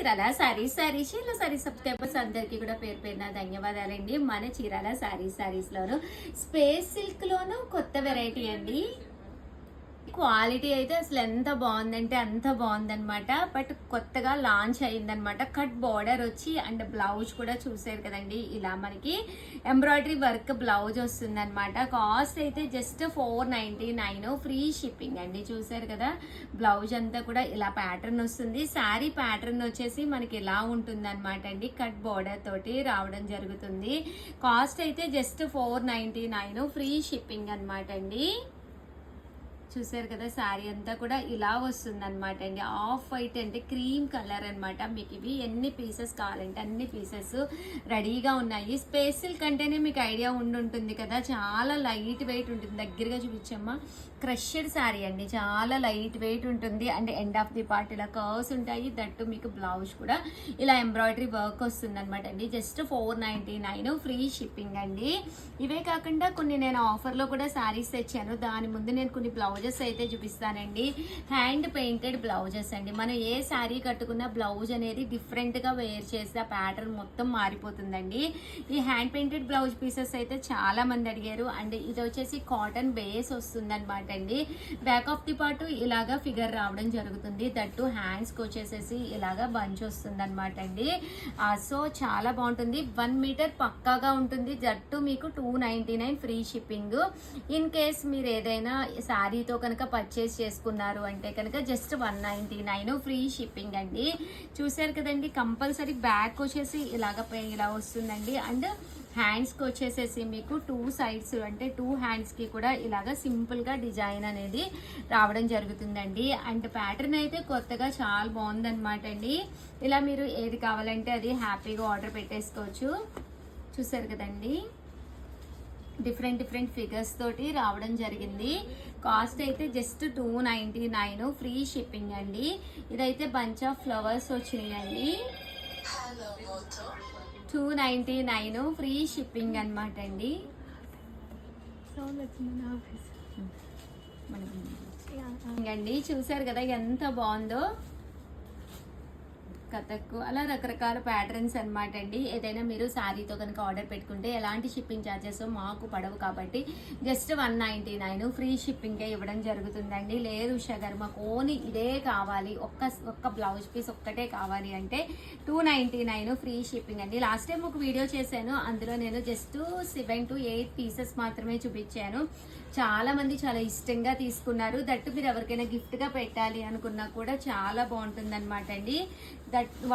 Chirala saris subscribers అందరికీ కూడా పేరు పేరున ధన్యవాదాలండి. మన చీరాల సారీస్ లోను స్పేస్ సిల్క్ లోను కొత్త వెరైటీ అండి. క్వాలిటీ అయితే అసలు ఎంత బాగుందంటే అంత బాగుందనమాట. బట్ కొత్తగా లాంచ్ అయ్యిందనమాట. కట్ బార్డర్ వచ్చి అండ్ బ్లౌజ్ కూడా చూసారు కదండి, ఇలా మనకి ఎంబ్రాయిడరీ వర్క్ బ్లౌజ్ వస్తుంది అనమాట. కాస్ట్ అయితే జస్ట్ 499, ఫ్రీ షిప్పింగ్ అండి. చూసారు కదా, బ్లౌజ్ అంతా కూడా ఇలా ప్యాటర్న్ వస్తుంది. శారీ ప్యాటర్న్ వచ్చేసి మనకి ఇలా ఉంటుంది అనమాట అండి. కట్ బార్డర్ తోటి రావడం జరుగుతుంది. కాస్ట్ అయితే జస్ట్ 499, ఫ్రీ షిప్పింగ్ అనమాట అండి. చూసారు కదా, శారీ అంతా కూడా ఇలా వస్తుంది అనమాట అండి. ఆఫ్ వైట్ అంటే క్రీమ్ కలర్ అనమాట. మీకు ఇవి ఎన్ని పీసెస్ కావాలంటే అన్ని పీసెస్ రెడీగా ఉన్నాయి. స్పేస్ సిల్క్ అంటేనే మీకు ఐడియా ఉంటుంది కదా, చాలా లైట్ వెయిట్ ఉంటుంది. దగ్గరగా చూపించమ్మా, క్రష్డ్ శారీ అండి, చాలా లైట్ వెయిట్ ఉంటుంది. And end of the part ఇలా కర్వ్స్ ఉంటాయి. దట్టు మీకు బ్లౌజ్ కూడా ఇలా ఎంబ్రాయిడరీ వర్క్ వస్తుంది అనమాట అండి. జస్ట్ 499, ఫ్రీ షిప్పింగ్ అండి. ఇవే కాకుండా కొన్ని నేను ఆఫర్లో కూడా శారీస్ తెచ్చాను. దాని ముందు నేను కొన్ని బ్లౌజెస్ అయితే చూపిస్తానండి. హ్యాండ్ పెయింటెడ్ బ్లౌజెస్ అండి. మనం ఏ శారీ కట్టుకున్న బ్లౌజ్ అనేది డిఫరెంట్ గా వేర్ చేస్తే ఆ ప్యాటర్న్ మొత్తం మారిపోతుందండి. ఈ హ్యాండ్ పెయింటెడ్ బ్లౌజ్ పీసెస్ అయితే చాలా మంది అడిగారు. అండ్ ఇది వచ్చేసి కాటన్ బేస్ వస్తుంది అనమాట అండి. బ్యాక్ ఆఫ్ ది పార్ట్ ఇలాగా ఫిగర్ రావడం జరుగుతుంది. దట్టు హ్యాండ్స్ కి వచ్చేసేసి ఇలాగా బంచ్ వస్తుంది అనమాట అండి. సో చాలా బాగుంటుంది. 1 మీటర్ పక్కాగా ఉంటుంది. దట్టు మీకు 299, ఫ్రీ షిప్పింగ్. ఇన్ కేస్ మీరు ఏదైనా శారీతో కనుక పర్చేస్ చేసుకున్నారు అంటే కనుక జస్ట్ 199, ఫ్రీ షిప్పింగ్ అండి. చూసారు కదండి, కంపల్సరీ బ్యాక్ వచ్చేసి ఇలా వస్తుందండి. అండ్ హ్యాండ్స్కి వచ్చేసేసి మీకు 2 సైడ్స్ అంటే 2 హ్యాండ్స్కి కూడా ఇలాగా సింపుల్గా డిజైన్ అనేది రావడం జరుగుతుందండి. అండ్ ప్యాటర్న్ అయితే కొత్తగా చాలా బాగుందన్నమాట అండి. ఇలా మీరు ఏది కావాలంటే అది హ్యాపీగా ఆర్డర్ పెట్టేసుకోవచ్చు. చూసారు కదండి, డిఫరెంట్ ఫిగర్స్ తోటి రావడం జరిగింది. కాస్ట్ అయితే జస్ట్ 299, ఫ్రీ షిప్పింగ్ అండి. ఇదైతే బంచ్ ఆఫ్ ఫ్లవర్స్ వచ్చినాయండి. 299, ఫ్రీ షిప్పింగ్ అనమాట అండి. అండి చూసారు కదా ఎంత బాగుందో, కథక్కు అలా రకరకాల ప్యాటర్న్స్ అనమాట అండి. ఏదైనా మీరు శారీతో కనుక ఆర్డర్ పెట్టుకుంటే ఎలాంటి షిప్పింగ్ ఛార్జెస్ మాకు పడవు కాబట్టి జస్ట్ 199, ఫ్రీ షిప్పింగే ఇవ్వడం జరుగుతుందండి. లేదు ఉషా గారు మాకు ఓన్లీ ఇదే కావాలి, ఒక్క బ్లౌజ్ పీస్ ఒక్కటే కావాలి అంటే 299, ఫ్రీ షిప్పింగ్ అండి. లాస్ట్ టైం ఒక వీడియో చేశాను, అందులో నేను జస్ట్ 7 to 8 పీసెస్ మాత్రమే చూపించాను. చాలా మంది చాలా ఇష్టంగా తీసుకున్నారు. దట్టు మీరు ఎవరికైనా గిఫ్ట్ గా పెట్టాలి అనుకున్నా కూడా చాలా బాగుంటుంది అనమాట అండి. దట్